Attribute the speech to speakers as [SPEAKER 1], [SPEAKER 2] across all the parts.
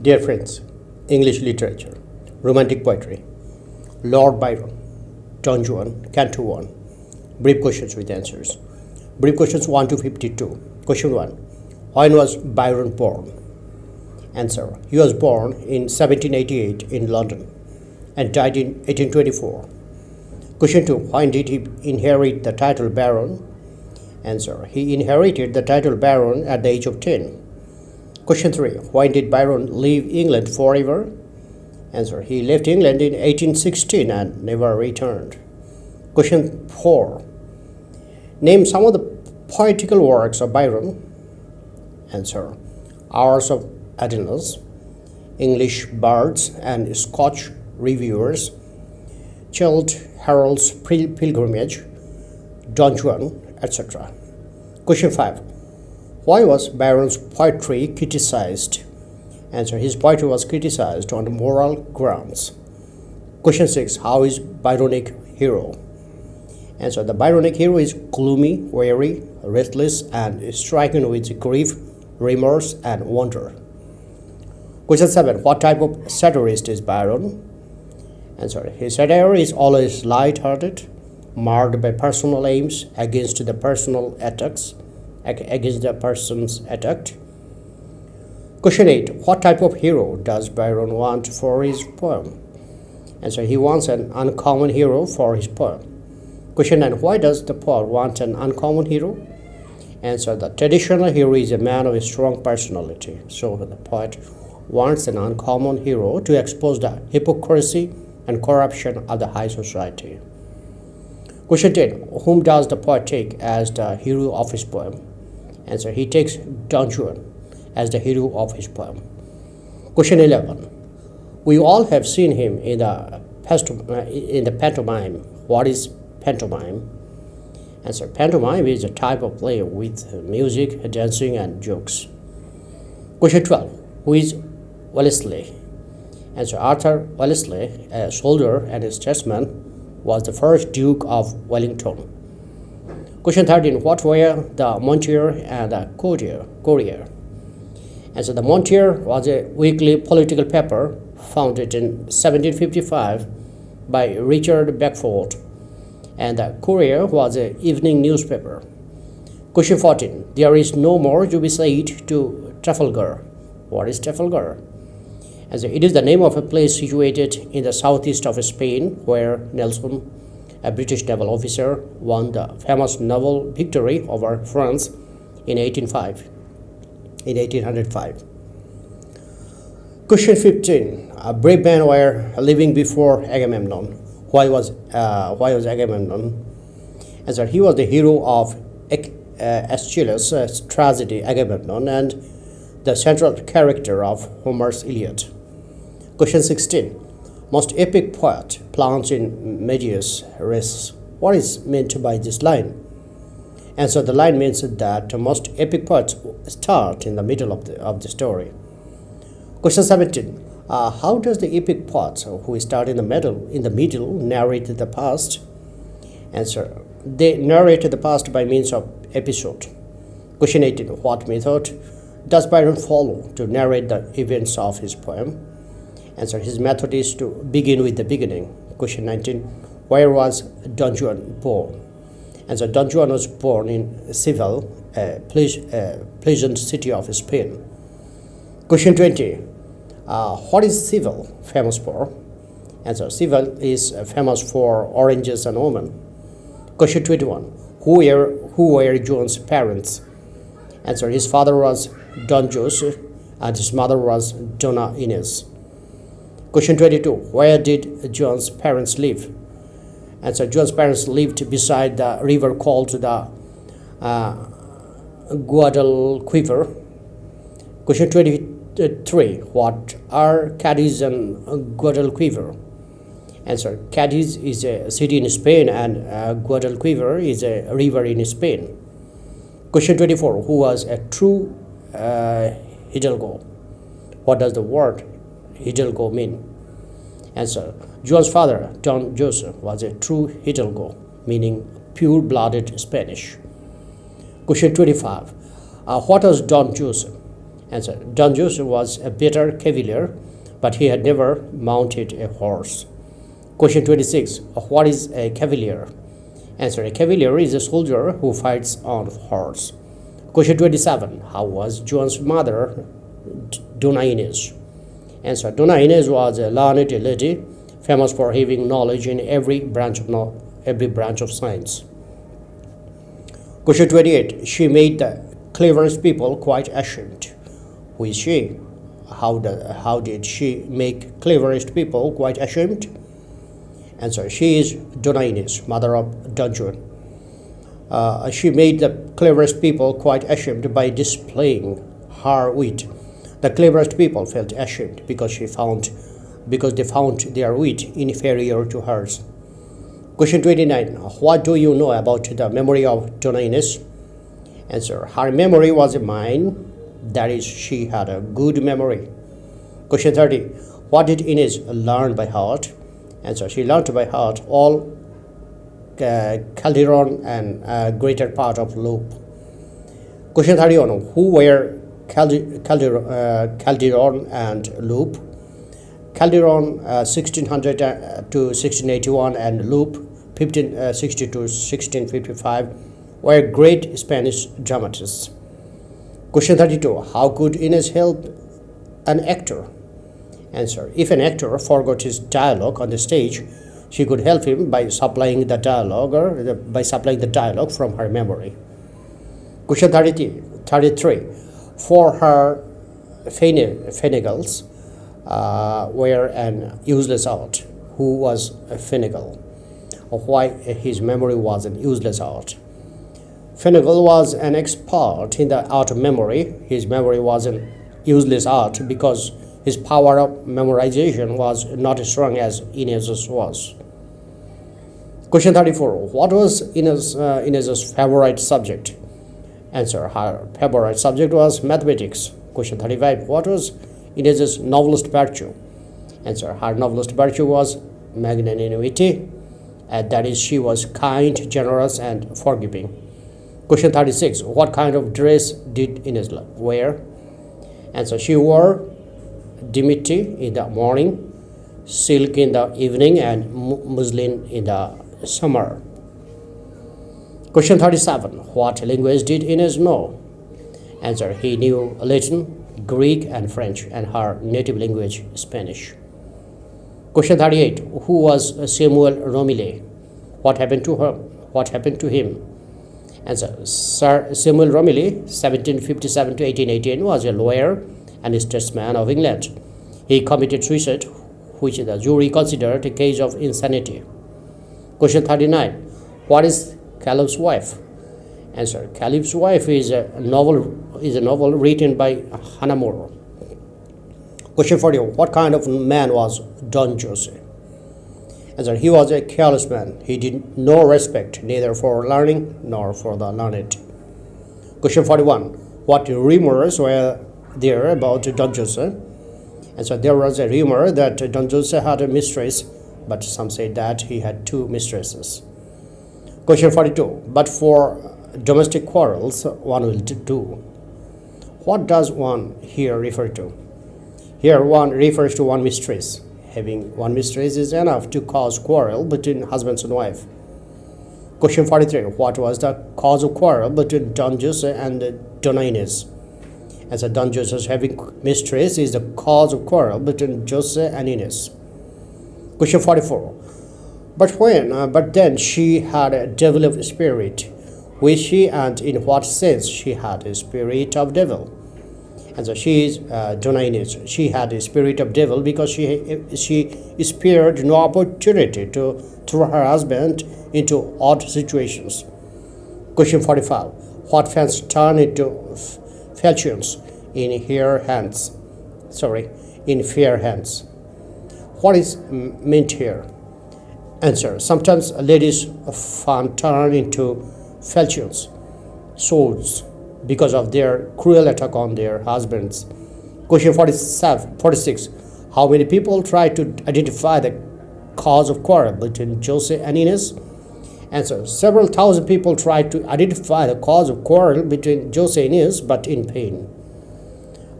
[SPEAKER 1] Dear friends, English literature, romantic poetry, Lord Byron, Don Juan, Canto 1, brief questions with answers. Brief questions 1 to 52. Question 1. When was Byron born? Answer. He was born in 1788 in London and died in 1824. Question 2. When did he inherit the title Baron? Answer. He inherited the title Baron at the age of 10. Question 3. Why did Byron leave England forever? Answer. He left England in 1816 and never returned. Question 4. Name some of the poetical works of Byron. Answer. Hours of Adonais, English Bards and Scotch Reviewers, Childe Harold's Pilgrimage, Don Juan, etc. Question 5. Why was Byron's poetry criticized? Answer. His poetry was criticized on moral grounds. Question 6. How is Byronic hero? Answer. The Byronic hero is gloomy, weary, restless, and stricken with grief, remorse, and wonder. Question 7. What type of satirist is Byron? Answer. His satire is always light-hearted, marked by personal aims against the personal attacks, against the person's attacked. Question 8. What type of hero does Byron want for his poem? Answer. He wants an uncommon hero for his poem. Question 9. Why does the poet want an uncommon hero? Answer. The traditional hero is a man of a strong personality. So the poet wants an uncommon hero to expose the hypocrisy and corruption of the high society. Question 10. Whom does the poet take as the hero of his poem? Answer. He takes Don Juan as the hero of his poem. Question 11. We all have seen him in the pantomime. What is pantomime? Answer. Pantomime is a type of play with music, dancing, and jokes. Question 12. Who is Wellesley? Answer. Arthur Wellesley, a soldier and a statesman, was the first Duke of Wellington. Question 13. What were the Montier and the Courier? Answer. The Montier was a weekly political paper founded in 1755 by Richard Beckford, and the Courier was an evening newspaper. Question 14. There is no more to be said to Trafalgar. What is Trafalgar? Answer. It is the name of a place situated in the southeast of Spain where Nelson, a British naval officer, won the famous naval victory over France in 1805. Question 15. Brave men were living before Agamemnon. Why was Agamemnon? Answer. He was the hero of Aeschylus' tragedy Agamemnon and the central character of Homer's Iliad. Question 16. Most epic poet plants in medias res. What is meant by this line? Answer. The line means that most epic poets start in the middle of the story. Question 17. How does the epic poet who start in the middle narrate the past? Answer. They narrate the past by means of episode. Question 18. What method does Byron follow to narrate the events of his poem? Answer. His method is to begin with the beginning. Question 19. Where was Don Juan born? Answer. Don Juan was born in Seville, a pleasant city of Spain. Question 20. What is Seville famous for? Answer. Seville is famous for oranges and almond. Question 21. Who were Juan's parents? Answer. His father was Don Joseph and his mother was Donna Inez. Question 22. Where did Juan's parents live? Answer. Juan's parents lived beside the river called the Guadalquivir. Question 23. What are Cadiz and Guadalquivir? Answer. Cadiz is a city in Spain and Guadalquivir is a river in Spain. Question 24. Who was a true Hidalgo? What does the word Hidalgo mean? Answer. Juan's father, Don Joseph, was a true Hidalgo, meaning pure-blooded Spanish. Question 25. What was Don Joseph? Answer. Don Joseph was a better cavalier, but he had never mounted a horse. Question 26. What is a cavalier? Answer. A cavalier is a soldier who fights on horse. Question 27. How was Joan's mother, Dona Inez? Answer. Dona Inez was a learned lady, famous for having knowledge in every branch of science. Question 28. She made the cleverest people quite ashamed. Who is she? How did she make cleverest people quite ashamed? Answer. She is Dona Inez, mother of Don Juan. She made the cleverest people quite ashamed by displaying her wit. The cleverest people felt ashamed because they found their wit inferior to hers. Question 29. What do you know about the memory of Dona Inez? Answer. Her memory was a mine. That is, she had a good memory. Question 30. What did Inez learn by heart? Answer. She learned by heart all Calderon and a greater part of Loop. Question 31. Who were Calderon and Loop? Calderon 1600 to 1681 and Loop 1560 to 1655 were great Spanish dramatists. Question 32. How could Inez help an actor? Answer. If an actor forgot his dialogue on the stage, she could help him by supplying the dialogue from her memory. Question 33. For her finagles were an useless art. Who was a finagle? Or why his memory was an useless art? Finagle was an expert in the art of memory. His memory was an useless art because his power of memorization was not as strong as Inez's was. Question 34. What was Inez's favorite subject? Answer. Her favorite subject was mathematics. Question 35. What was Inez's novelist virtue? Answer. Her novelist virtue was magnanimity. That is, she was kind, generous, and forgiving. Question 36. What kind of dress did Inez wear? Answer. She wore dimity in the morning, silk in the evening, and muslin in the summer. Question 37. What language did Inez know? Answer. He knew Latin, Greek, and French, and her native language, Spanish. Question 38. Who was Samuel Romilly? What happened to her? What happened to him? Answer. Sir Samuel Romilly, 1757 to 1818, was a lawyer and statesman of England. He committed suicide, which the jury considered a case of insanity. Question 39. What is Caliph's wife? Answer. Caliph's wife is a novel written by Hannah More. Question 40. What kind of man was Don Jose? Answer. He was a careless man. He did no respect neither for learning nor for the learned. Question 41. What rumors were there about Don Jose? Answer. There was a rumor that Don Jose had a mistress, but some said that he had two mistresses. Question 42. But for domestic quarrels, one will do. What does one here refer to? Here one refers to one mistress. Having one mistress is enough to cause quarrel between husband and wife. Question 43. What was the cause of quarrel between Don Jose and Dona Inez? Answer. Don Jose's having mistress is the cause of quarrel between Jose and Inez. Question 44. But then she had a devil's spirit. Which she, and in what sense she had a spirit of devil? Answer. She is Dona Inez. She had a spirit of devil because she spared no opportunity to throw her husband into odd situations. Question 45. What fans turn into falchions in fair hands? What is meant here? Answer. Sometimes ladies' fan turn into falchions, swords, because of their cruel attack on their husbands. Question 46. How many people try to identify the cause of quarrel between Jose and Inez? Answer. Several thousand people tried to identify the cause of quarrel between Jose and Inez, but in vain.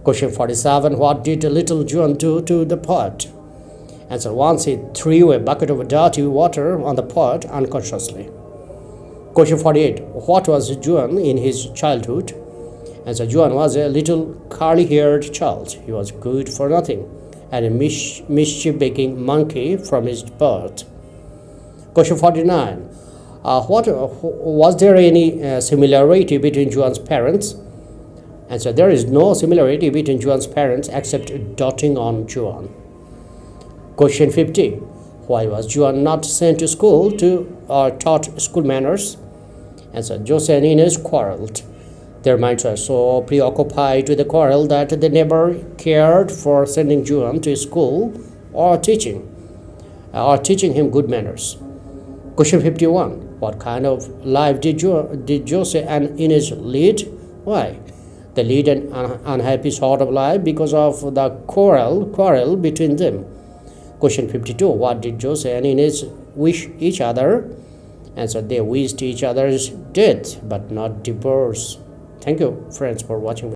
[SPEAKER 1] Question 47. What did little Juan do to the pot? Answer. Once he threw a bucket of dirty water on the pot unconsciously. Question 48. What was Juan in his childhood? Answer. Juan was a little curly-haired child. He was good for nothing and a mischief-making monkey from his birth. Question 49. Was there any similarity between Juan's parents? Answer. There is no similarity between Juan's parents except doting on Juan. Question 50. Why was Juan not sent to school or taught school manners? Answer. Jose and Inez quarreled. Their minds were so preoccupied with the quarrel that they never cared for sending Juan to school or teaching him good manners. Question 51. What kind of life did Jose and Inez lead? Why? They lead an unhappy sort of life because of the quarrel between them. Question 52. What did Jose and Inez wish each other? Answer. They wished each other's death but not divorce. Thank you, friends, for watching.